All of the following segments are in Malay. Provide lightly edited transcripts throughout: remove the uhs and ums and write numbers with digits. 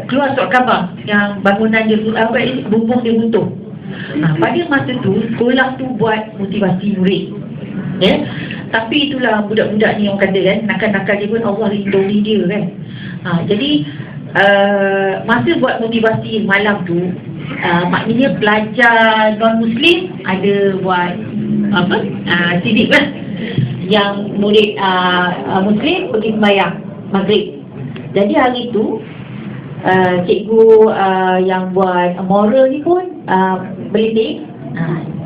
keluar surat khabar yang bangunan dia bumbung dia runtuh. Pada masa tu sekolah tu buat motivasi murid, ya. Tapi itulah budak-budak ni orang kata kan, nakal-nakal dia pun Allah lindungi dia kan. Jadi masa buat motivasi malam tu, maknanya pelajar non-Muslim ada buat apa, sidik lah. Yang murid Muslim pergi sembahyang maghrib. Jadi hari tu cikgu yang buat moral ni pun berleting.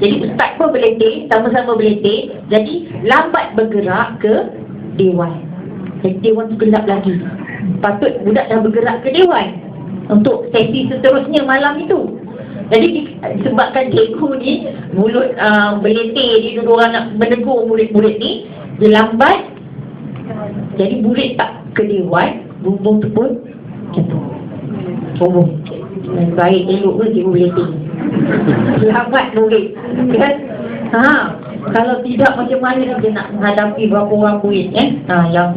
Jadi ustaz pun berleting, sama-sama berleting. Jadi lambat bergerak ke dewan. Jadi dewan tu gelap lagi. Patut budak dah bergerak ke dewan untuk sesi seterusnya malam itu. Jadi disebabkan cikgu ni mulut berleting, dia dua orang nak menegur murid-murid ni, dia lambat. Jadi murid tak ke dewan, bumbung tu pun jatuh. Bumbung. Baik elok ke cikgu berleting. Lambat murid kan? Kalau tidak macam mana dia nak menghadapi berapa orang murid yang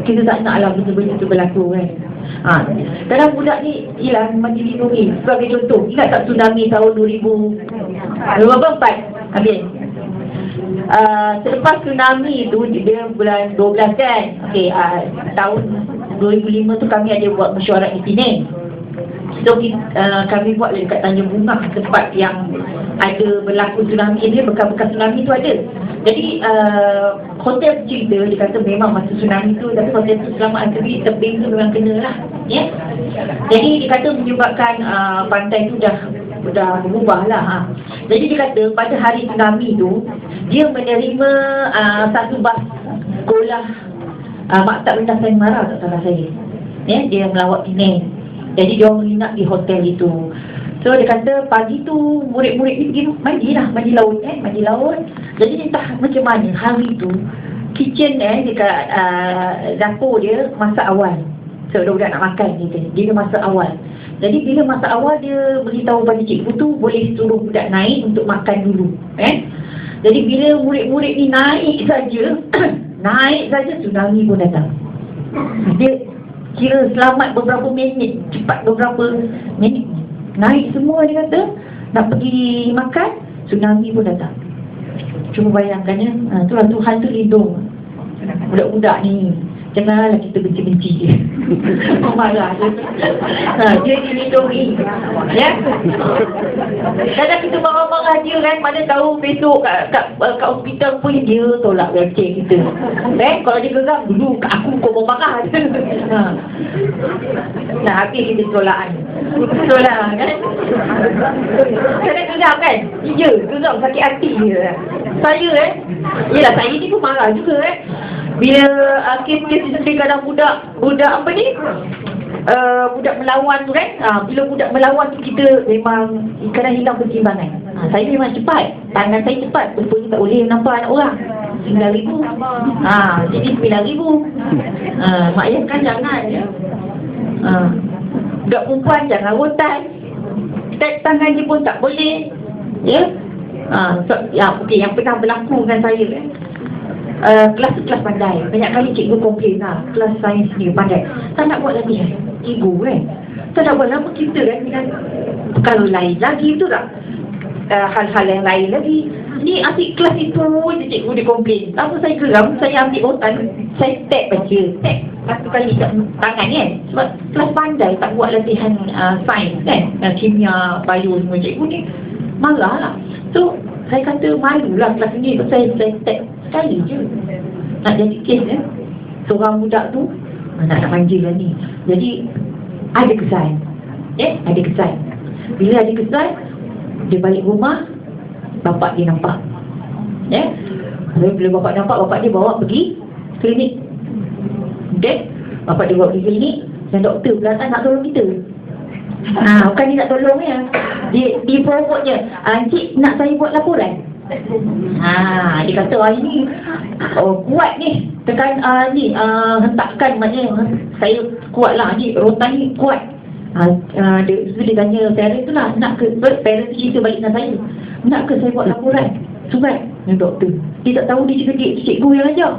kita tak nak lah benda-benda tu berlaku kan. Kadang budak ni ialah mati lindungi. Sebagai contoh, ingat tak tsunami tahun 2004 habis? Selepas tsunami tu dia bulan 12 kan. Okey, tahun 2005 tu kami ada buat mesyuarat di sini. So kami buat dekat Tanjung Bunga, tempat yang ada berlaku tsunami dia, bekas-bekas tsunami tu ada. Jadi hotel cerita, dia kata memang masa tsunami tu, tapi hotel tu selamat, tapi tebing tu memang kena lah, ya. Jadi dia kata menyebabkan pantai tu dah berubah lah. Jadi dia kata pada hari tsunami tu dia menerima satu bas sekolah Maktab Rendah Saimara, tak salah saya, ya, dia melawat Penang. Jadi dia menginap di hotel itu. So dia kata pagi tu murid-murid ni pergi mandi laut. Jadi entah macam mana hari tu kitchen dekat dapur dia masak awal. So budak nak makan dia masak awal. Jadi bila masak awal dia beritahu pada cikgu tu boleh suruh budak naik untuk makan dulu. Jadi bila murid-murid ni naik saja tsunami pun datang. Dia kira selamat beberapa minit, cepat beberapa minit, naik semua dia kata, nak pergi makan, tsunami pun datang. Cuma bayangkannya, itulah Tuhan tu lindung budak-budak ni. Janganlah kita benci-benci dia. Marah dia. Dia dilindungi. Ya. Kadang kita marah-marah dia kan, mana tahu besok kat hospital pun dia tolak wheelchair kita. Kalau dia geram, dulu kat aku kau marah. Nah, habis kita tolakan. Tolak kan. Kadang geram kan? Ya, geram sakit hati dia. Saya yelah saya ni pun marah juga bila kes-kes seperti kadang budak apa ni, budak melawan tu kan, bila budak melawan tu kita memang kadang hilang keseimbangan. Saya memang cepat, tangan saya cepat, rupanya tak boleh nampak anak orang. 9,000. Jadi 9,000. Mak ayah kan jangan budak perempuan jangan rotan, tag tangan dia pun tak boleh, ya. Okey, yang pernah berlaku dengan saya kelas pandai. Banyak kali cikgu komplain kelas sains ni pandai. Tak nak buat latihan ego tak nak buat lama kita kan. Kalau lain lagi tu tak, hal-hal yang lain lagi. Ni asyik kelas itu je cikgu dia komplain. Lama saya geram, saya ambil rotan, saya tag baca, tag satu kali kat tangan kan. Sebab kelas pandai tak buat latihan sains kan, kimia, bio semua, cikgu ni marah lah. So saya kata malulah kelas ni, saya tag sekali je. Nak jadi kes seorang budak tu nak panggil lah ni. Jadi ada kesan, ada kesan. Bila ada kesan, dia balik rumah, bapak dia nampak. Bila bapak nampak, bapak dia bawa pergi klinik. Bapak dia bawa pergi klinik, dan doktor pula tak nak tolong kita. Bukan dia nak tolong ya. Dia promote je. Encik nak saya buat laporan. Dia kata ini kuat ni. Tekan ni hentakan, maknanya saya kuat lah ni, rotan ni kuat. Dia tanya parent tu lah, nak ke parent cerita balik dengan saya, nak ke saya buat laporan surat dengan doktor. Dia tak tahu dia cikgu yang ajar.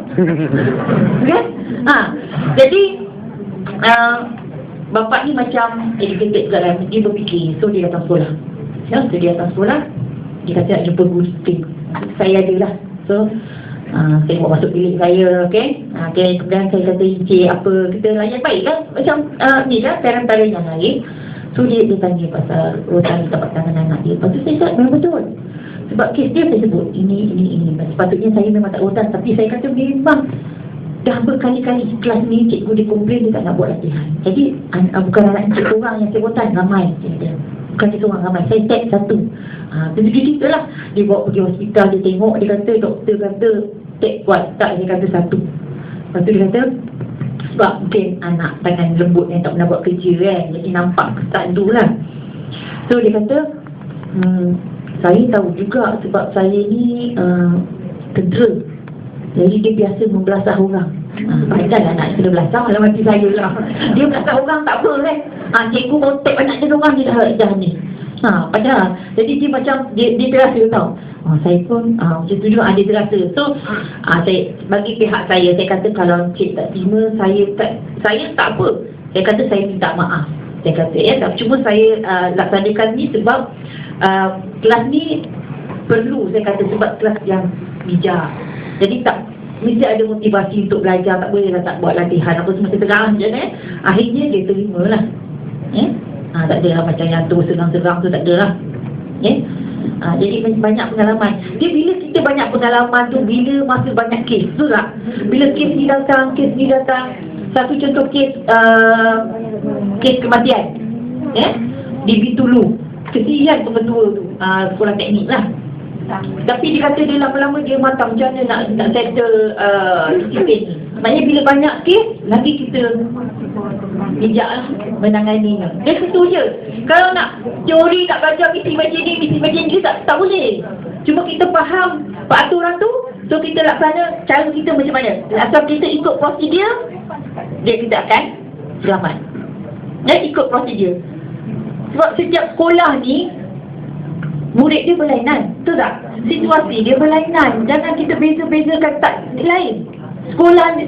Kan? Jadi bapak ni macam educated juga lah. Dia berfikir, so dia datang sekolah. Ya, so dia datang sekolah, dia kata nak jumpa guru disiplin. Saya ada lah. So saya buat masuk bilik saya, kemudian saya kata encik apa, kita layan baik lah. Macam ni lah, parent-parent yang lain. So dia tanya pasal urusan tapak tangan anak dia. Lepas tu saya cakap memang betul. Sebab kes dia saya sebut ini. Sepatutnya saya memang tak urusan, tapi saya kata memang dah berkali-kali kelas ni cikgu dia komplain dia tak nak buat latihan. Jadi bukan anak encik seorang yang sebutan, ramai dia. Bukan dia seorang, ramai. Saya tag satu. Dia cerita lah. Dia bawa pergi hospital, dia tengok, dia kata doktor kata tag kuat tak, dia kata satu. Lepas tu dia kata sebab mungkin anak tangan lembut yang tak pernah buat kerja kan, jadi nampak kesan tu lah. So dia kata saya tahu juga sebab saya ni tentera. Jadi dia biasa membelasah orang. Padahal anak dia belasah dalam hati saya lah. Dia belasah orang tak apa kan. Cikgu otak banyak dia orang dia dah ni. Padahal jadi dia macam dia terasa tau. Saya pun macam tu juga dia terasa. So saya bagi pihak saya kata kalau cik tak terima, saya tak apa. Saya kata saya minta maaf. Saya kata cuma saya laksanakan ni sebab kelas ni perlu, saya kata sebab kelas yang bijak. Jadi tak mesti ada motivasi untuk belajar, tak boleh lah tak buat latihan apa semua terang je kan. Akhirnya dia terima lah. Tak ada lah macam yang tu serang-serang tu, tak ada lah. Jadi banyak pengalaman. Dia bila kita banyak pengalaman tu, bila masa banyak kes tu tak. Bila kes ni datang, satu contoh kes kematian di Bintulu. Kesian pengetua tu, sekolah teknik lah. Tapi dia kata dia lama-lama dia matang macam mana nak settle disiplin ni. Maknanya bila banyak kes, lagi kita bijak lah menangani. Dia situ je. Kalau nak teori, nak belajar mesti macam ni, tak boleh. Cuma kita faham peraturan tu, so kita laksana cara kita macam mana. Asal kita ikut prosedur, kita akan selamat. Ikut prosedur. Sebab setiap sekolah ni murid dia berlainan, betul tak? Situasi dia berlainan. Jangan kita beza-bezakan, tak lain.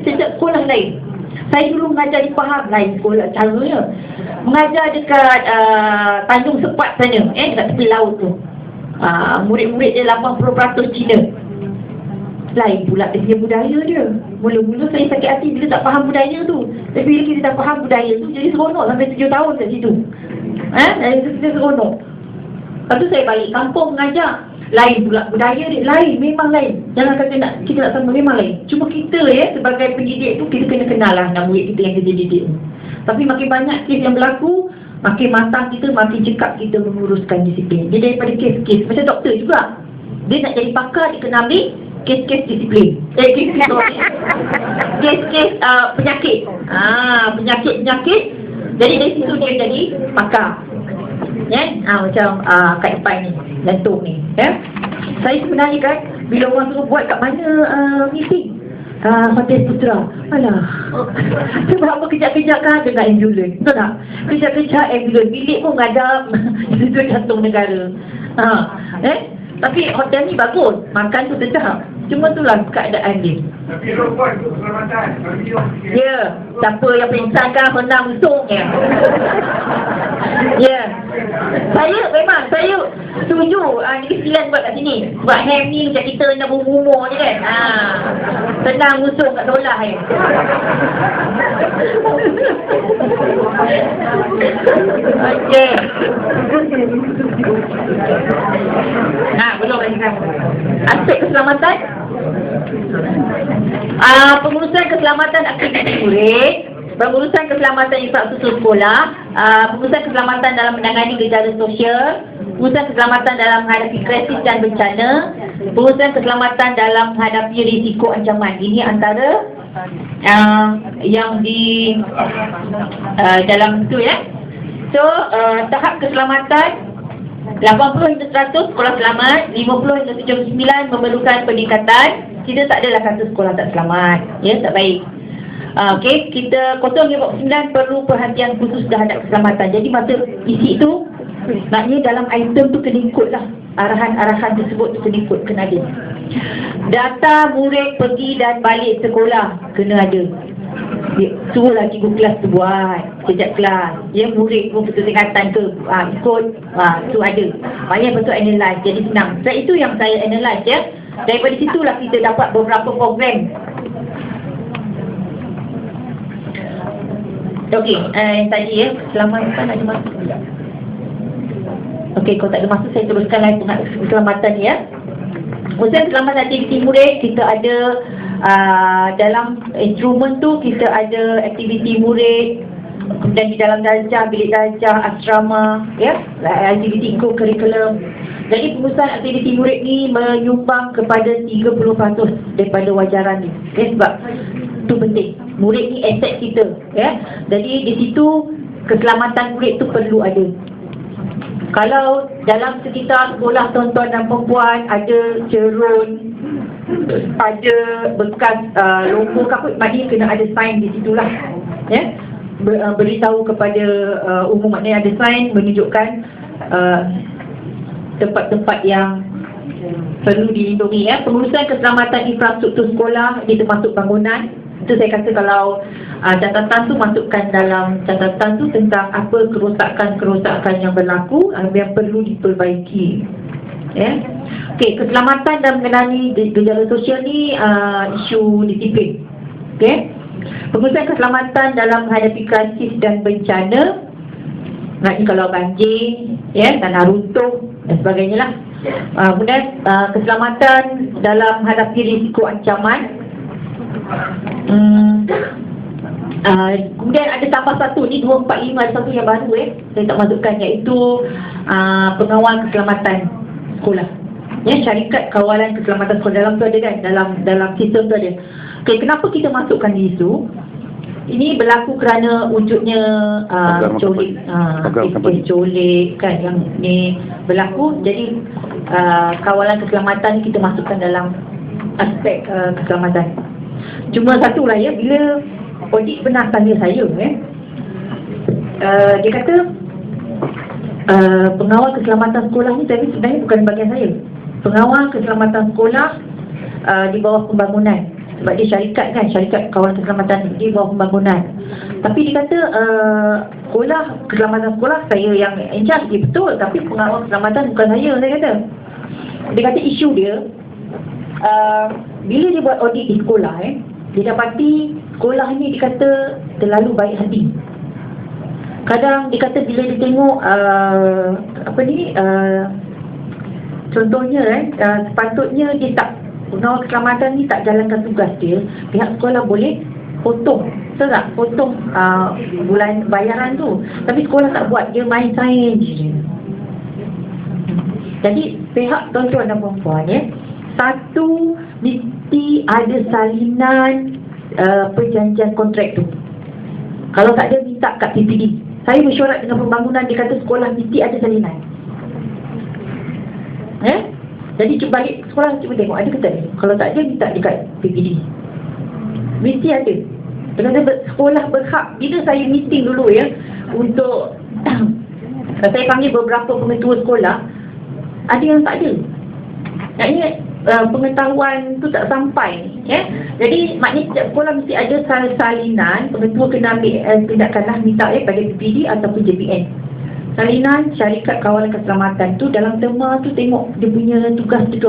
Setiap sekolah lain. Saya dulu mengajar di Pahang, lain sekolah caranya. Mengajar dekat Tanjung Sepat sana, dekat tepi laut tu. Murid-murid dia 80% Cina. Lain pula dia budaya dia. Mula-mula saya sakit hati bila tak faham budaya tu. Tapi bila kita dah faham budaya tu, jadi seronok sampai 7 tahun kat situ. Jadi seronok. Lepas tu saya balik kampung mengajar. Lain pula budaya dia, lain, memang lain. Jangan kata kita nak sama, memang lain. Cuma kita sebagai pendidik tu, kita kena kenal lah nak murid kita yang kita didik. Tapi makin banyak kes yang berlaku, makin matang kita, makin cekap kita menguruskan disiplin. Dia daripada kes-kes, macam doktor juga. Dia nak jadi pakar, dia kena ambil kes-kes disiplin. Kes-kes penyakit. Penyakit. Jadi dari situ dia jadi pakar. Macam kat depan ni, jantung ni. Saya sebenarnya kan, bila orang suruh buat kat mana meeting, Hotel Putra. Alah. Sebab apa kejap-kejap kan dengan ambulans. Betul tak? Kejap-kejap ambulans. Bilik pun ngadap. Itu jantung negara. Tapi hotel ni bagus. Makan tu sedap. Cuma itulah keadaan dia. Tapi robot tu keselamatan. Ya. Siapa yang pingsan kan hendak usung ya. Ya. Saya setuju Negeri Sembilan buat kat sini. Sebab ham ni macam kita nak berumur je kan. Senang usung kat dolah ya. Okey. Belum lagi kan. Aspek keselamatan. Pengurusan keselamatan aktiviti murid, pengurusan keselamatan infrastruktur sekolah, pengurusan keselamatan dalam menangani gejala sosial, pengurusan keselamatan dalam menghadapi krisis dan bencana, pengurusan keselamatan dalam menghadapi risiko ancaman. Ini antara yang di dalam itu ya. So tahap keselamatan 80 hingga 100 sekolah selamat, 50 hingga 79 memerlukan peningkatan. Kita tak adalah kata sekolah tak selamat, ya, tak baik. Okey, kita 0 hingga 49 perlu perhatian khusus terhadap keselamatan. Jadi masa isi tu, maknanya dalam item tu kena ikutlah arahan-arahan tersebut, kena ikut, kena ada. Data murid pergi dan balik sekolah kena ada. Suruhlah cikgu kelas tu buat sejak kelas. Murid pun betul tingkatan tu ikut, tu ada. Maknanya betul analyze, jadi senang. So itu yang saya analyze Daripada situlah kita dapat beberapa program. Okey, tadi keselamatan ada masuk. Okey, kalau tak ada masa saya teruskan lagi keselamatan Usaha keselamatan aktiviti murid, kita ada dalam instrumen tu kita ada aktiviti murid, kemudian di dalam darjah, bilik darjah, asrama, aktiviti co-curriculum. Jadi pengurusan aktiviti murid ni menyumbang kepada 30% daripada wajaran ni. Sebab tu penting. Murid ni aset kita, Jadi di situ keselamatan murid tu perlu ada. Kalau dalam sekitar sekolah tuan-tuan dan perempuan ada cerun, ada bekas logo kaput, maknanya kena ada sign di situlah. Beritahu kepada umum, maknanya ada sign menunjukkan tempat-tempat yang perlu dilindungi. Pengurusan keselamatan infrastruktur sekolah, dia termasuk bangunan. Itu saya kata kalau catatan tu masukkan dalam catatan tu tentang apa kerosakan-kerosakan yang berlaku yang perlu diperbaiki. Okey, keselamatan dan mengenali gejala sosial ni isu disiplin. Okey. Pengurusan keselamatan dalam menghadapi krisis dan bencana, maknanya kalau banjir, tanah runtuh dan sebagainya lah. Kemudian keselamatan dalam menghadapi risiko ancaman. Kemudian ada tambah satu, ni 245, ada satu yang baru saya tak masukkan, iaitu pengawal keselamatan sekolah. Syarikat kawalan keselamatan sekolah, dalam tu ada kan, dalam sistem tu ada. Okay, kenapa kita masukkan isu ini? Berlaku kerana wujudnya colik kan, yang ni berlaku. Jadi kawalan keselamatan ni kita masukkan dalam aspek keselamatan. Cuma satulah bila audit pernah tanya saya dia kata pengawal keselamatan sekolah ni sebenarnya bukan bagian saya. Pengawal keselamatan sekolah di bawah pembangunan, sebab dia syarikat kan, syarikat kawalan keselamatan di bawah pembangunan. Tapi dia kata sekolah, keselamatan sekolah saya yang in charge, dia betul, tapi pengawal keselamatan bukan saya kata. Dia kata isu dia bila dia buat audit di sekolah dia dapati sekolah ni dia kata terlalu baik hati. Kadang dia kata bila dia tengok contohnya sepatutnya dia tak, pengawal keselamatan ni tak jalankan tugas dia, pihak sekolah boleh potong bulan bayaran tu, tapi sekolah tak buat, dia main sains je. Jadi pihak tuan-tuan dan perempuan satu, mesti ada salinan perjanjian kontrak tu. Kalau tak ada, minta kat PPD. Saya mesyuarat dengan pembangunan, dia kata sekolah mesti ada salinan. Jadi cuba balik sekolah, cuba tengok ada ke tak ni. Kalau tak ada, minta dekat PPD. Mesti ada. Kerana sekolah berhak. Bila saya meeting dulu untuk saya panggil beberapa pengetua sekolah, ada yang tak ada. Maknanya pengetahuan tu tak sampai. Jadi maknanya setiap sekolah mesti ada salinan. Pengetua kena ambil tindakanlah, minta pada PPD ataupun JPN. Salinan syarikat kawalan keselamatan tu, dalam tema tu tengok dia punya tugas tu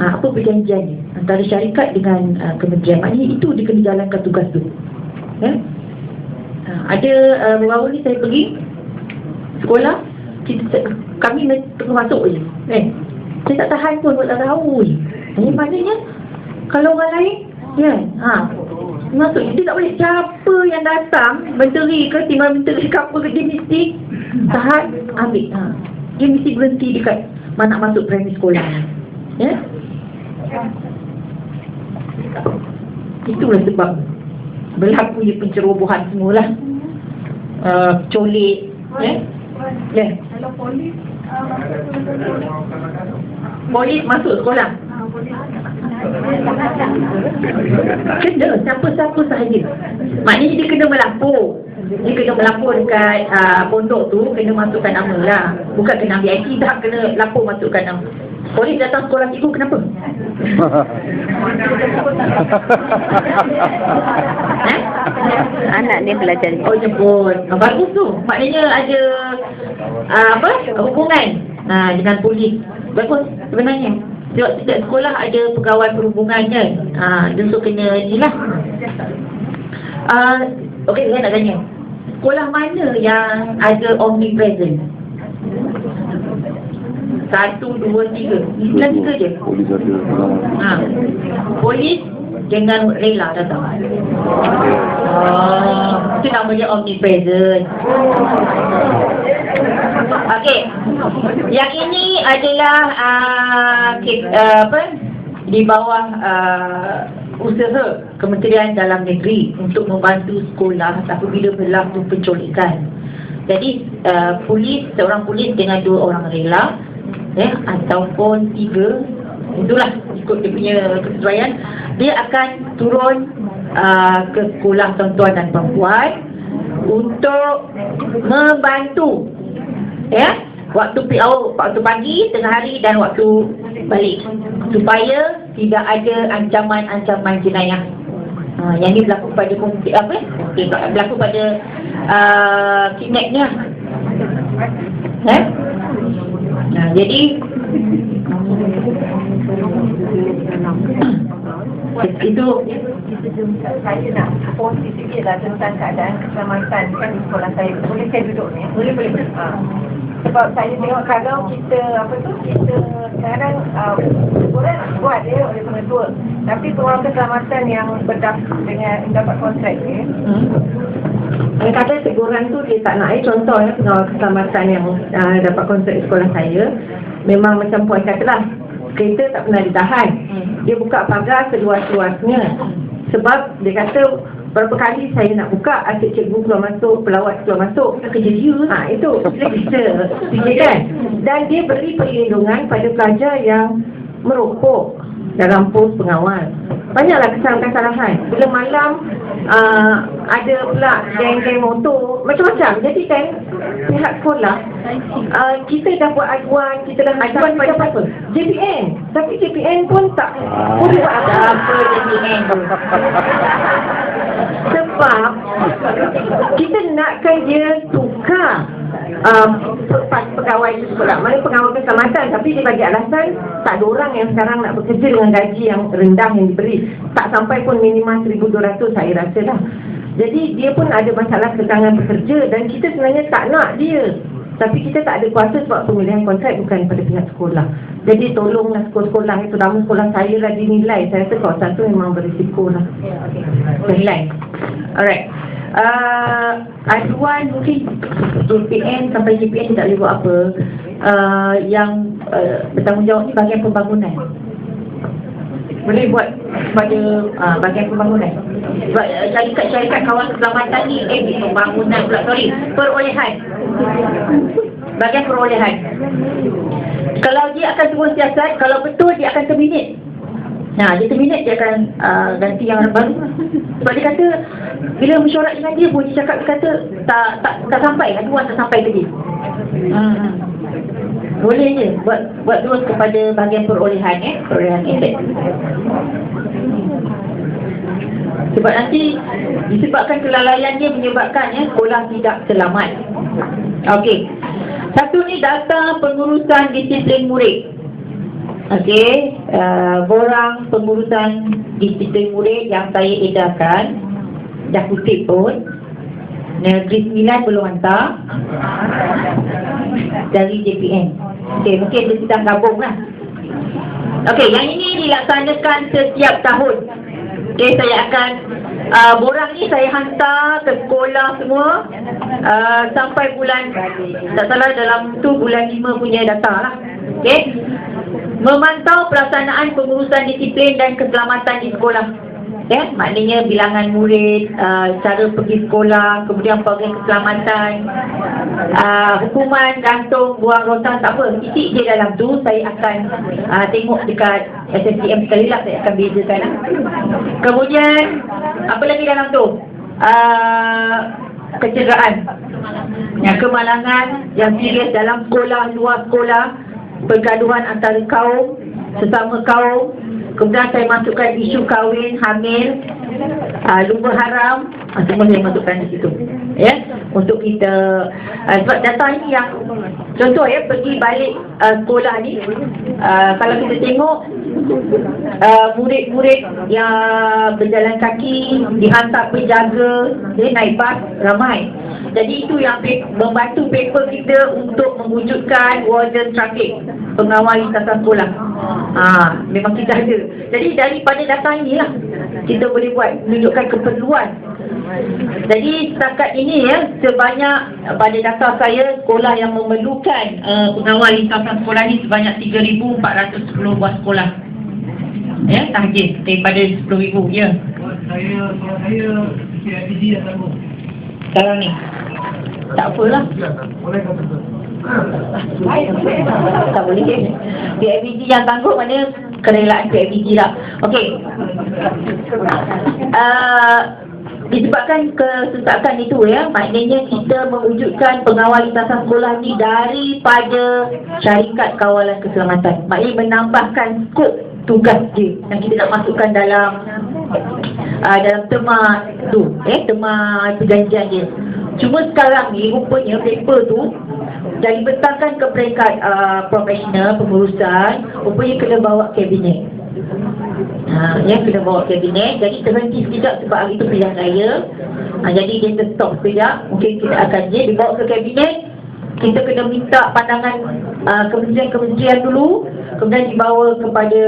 apa perjanjian ni antara syarikat dengan kementerian. Maknanya itu dia kena jalankan tugas tu. Ada baru ni saya pergi sekolah, kami tengah masuk je saya tak tahan pun, tak tahu je. Maknanya kalau orang lain masuk, dia tak boleh. Siapa yang datang, menteri ke, timbalan menteri ke apa ke, dia mesti tahan, ambil. Dia mesti berhenti dekat mana masuk primary sekolah. Itulah sebab berlakunya pencerobohan semualah. Colik. Kalau polis Polis masuk sekolah. Kena, siapa-siapa sahaja. Maknanya dia kena melapor. Dia kena melapor dekat pondok tu, kena masukkan nama lah. Bukan kena ambil IT, tak kena lapor masukkan nama. Polis datang sekolah cikgu kenapa? Anak dia belajar. Oh jemput. Bagus tu. Maknanya ada hubungan dengan polis. Bagus sebenarnya. Sebab setiap sekolah ada pegawai perhubungan kan. Dia so kena ni lah. Okey, saya nak tanya. Sekolah mana yang ada omnipresent? 1, 2, 3. 3 je. Polis ada. Polis dengan rela datang. Itu namanya omnipresent. Okey. Yang ini adalah di bawah usaha Kementerian Dalam Negeri untuk membantu sekolah apabila berlaku penculikan. Jadi seorang polis dengan 2 orang rela ataupun 3, itulah ikut dia punya kesesuaian, dia akan turun ke sekolah tuan-tuan dan perempuan untuk membantu waktu pagi, tengah hari dan waktu balik, supaya tidak ada ancaman-ancaman jenayah. Yang ini berlaku pada berlaku pada kidnapnya. Jadi itu Saya nak kongsi sikit lah tentang keadaan keselamatan kan di sekolah saya. Boleh saya duduk ni? Boleh. Sebab saya tengok kalau kita kita sekarang orang buat oleh pengetua, tapi pengawal keselamatan yang berdaftar dengan dapat kontrak ni, kata teguran tu dia tak nak. Contoh pengawal keselamatan yang dapat kontrak di sekolah saya, memang macam puan katalah, kereta tak pernah ditahan. Dia buka pagar seluas-luasnya. Sebab dia kata berapa kali saya nak buka, asyik cikgu keluar masuk, pelawat keluar masuk, kerja dia. Itu kita kan. Dan dia beri perlindungan pada pelajar yang merokok dalam pos pengawal. Banyaklah kesalahan-kesalahan. Bila malam ada pula geng-geng motor, macam-macam. Jadi kan pihak sekolah, kita dah buat aduan, kita dah aduan pada apa? JPN. Tapi JPN pun tak boleh buat apa JPN. Sebab kita nakkan dia tukar pegawai itu sekolah. Mana pengawal keselamatan, tapi dia bagi alasan tak ada orang yang sekarang nak bekerja dengan gaji yang rendah yang diberi. Tak sampai pun minimum 1,200 saya rasa lah. Jadi dia pun ada masalah kekangan bekerja dan kita sebenarnya tak nak dia. Tapi kita tak ada kuasa sebab pemilihan kontrak bukan pada pihak sekolah. Jadi tolonglah sekolah-sekolah, terutama sekolah saya lah dinilai. Saya rasa kawasan tu memang berisiko lah. Dinilai. Alright. Aduan mungkin JPN sampai JPN tak boleh buat apa. Yang bertanggungjawab ni bahagian pembangunan. Boleh buat pada bahagian pembangunan. Sebab syarikat kawasan keselamatan ni pembangunan pula, perolehan. Bahagian perolehan. Kalau dia akan turun siasat, kalau betul dia akan terminate. Dia terminate, dia akan ganti yang baru. Sebab dia kata bila mesyuarat dengan dia pun dia kata tak sampai, aduan tak sampai ke dia. Boleh je buat terus kepada bahagian perolehan perolehan aset. Sebab nanti disebabkan kelalaian dia menyebabkan sekolah tidak selamat. Okey. Satu ni data pengurusan disiplin murid. Okey, borang pengurusan disiplin murid yang saya edarkan, dah kutip pun, Negeri 9 belum hantar dari JPN. Okey, mungkin dia sedang gabung lah. Okey, yang ini dilaksanakan setiap tahun. Okey, saya akan borang ni saya hantar ke sekolah semua sampai bulan, tak salah dalam tu bulan 5 punya data lah. Okey, memantau pelaksanaan pengurusan disiplin dan keselamatan di sekolah. Maknanya bilangan murid, cara pergi sekolah, kemudian program keselamatan, hukuman, gantung, buang rotan, tak apa. Titik dia dalam tu saya akan tengok dekat SSTM sekali lah, saya akan bezakan lah. Kemudian apa lagi dalam tu? Kecederaan, kemalangan yang serius dalam sekolah, luar sekolah, pergaduhan antara kaum, sesama kaum. Kemudian saya masukkan isu kahwin, hamil, lumba haram, semua saya masukkan di situ. Ya, untuk kita sebab data ini yang contoh ya, pergi balik sekolah ni, kalau kita tengok murid-murid yang berjalan kaki dihantar penjaga, naik bas ramai. Jadi itu yang membantu paper kita untuk mewujudkan warden trafik, pengawal lintasan sekolah. Memang kita ada. Jadi daripada data inilah kita boleh buat, menunjukkan keperluan. Jadi setakat ini ya, sebanyak pada data saya, sekolah yang memerlukan pengawal lintasan sekolah ni sebanyak 3,410 buah sekolah. Ya, tahjid daripada 10,000 ya. Saya PIBG yang tanggung. Sekarang ni tak apalah. Boleh kata tu. Tak boleh. PIBG yang tanggung mana kerelaan PIBG lah. Okey. Disebabkan kesesakan itu ya, maknanya kita mewujudkan pengawal lintasan sekolah ni daripada syarikat kawalan keselamatan. Maknanya menambahkan skop tugas dia yang kita nak masukkan dalam tema tu, tema perjanjian dia. Cuma sekarang ni rupanya paper tu dah dibentangkan ke peringkat profesional, pengurusan, rupanya kena bawa kabinet. Kena bawa kabinet. Jadi terhenti sekejap sebab hari tu pilihan raya. Jadi dia terstop sekejap. Mungkin kita akan dibawa ke kabinet. Kita kena minta pandangan kementerian-kementerian dulu. Kemudian dibawa kepada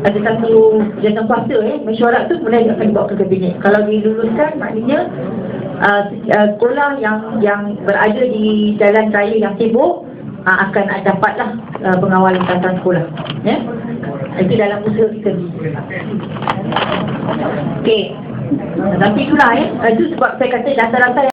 ada satu jawatan kuasa mesyuarat tu, kemudian akan dibawa ke kabinet. Kalau diluluskan, maknanya sekolah yang berada di jalan raya yang sibuk akan dapatlah pengawal lintasan sekolah. Ya? Itu dalam usaha kita ni. Okey. Tapi itulah itu sebab saya kata data-data